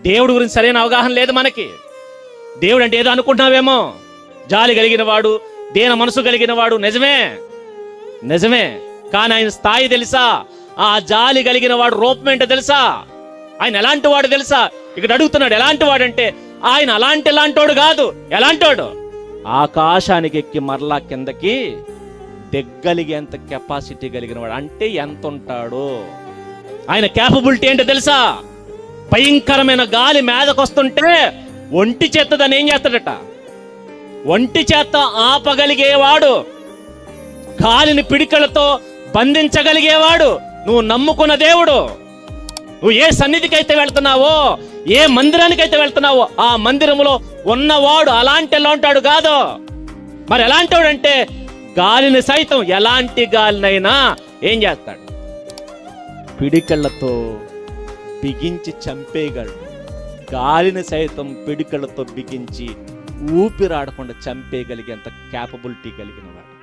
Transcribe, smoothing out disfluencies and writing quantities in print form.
దేవుడి గురించి సరైన అవగాహన లేదు మనకి. దేవుడు అంటే ఏదో అనుకుంటున్నావేమో. జాలి కలిగిన వాడు, దీన మనసు కలిగిన వాడు, నిజమే. కానీ ఆయన స్థాయి తెలుసా? ఆ జాలి కలిగిన వాడు రూపం ఏంటో తెలుసా? ఆయన ఎలాంటి వాడు తెలుసా? ఇక్కడ అడుగుతున్నాడు ఎలాంటి వాడంటే, ఆయన ఎలాంటోడు కాదు. ఎలాంటోడు? ఆకాశానికి ఎక్కి మరలా కిందకి దిగ్గలిగేంత కెపాసిటీ కలిగిన వాడు. అంటే ఎంత ఉంటాడు? ఆయన క్యాపబిలిటీ ఏంటో తెలుసా? భయంకరమైన గాలి మీదకొస్తుంటే ఒంటి చేత్తో దాన్ని ఏం చేస్తాడట? ఒంటి చేత్త ఆపగలిగేవాడు, గాలిని పిడికలతో బంధించగలిగేవాడు. నువ్వు నమ్ముకున్న దేవుడు. నువ్వు ఏ సన్నిధికి అయితే వెళ్తున్నావో, ఏ మందిరానికైతే వెళ్తున్నావో, ఆ మందిరములో ఉన్నవాడు అలాంటి ఎలా ఉంటాడు కాదు. మరి ఎలాంటి వాడంటే, గాలిని సైతం, ఎలాంటి గాలినైనా ఏం చేస్తాడు? పిడికళ్ళతో బిగించి చంపేయగలడు. గాలిని సైతం పిడికళ్ళతో బిగించి ఊపిరాడకుండా చంపేయగలిగేంత క్యాపబిలిటీ కలిగిన వాడు.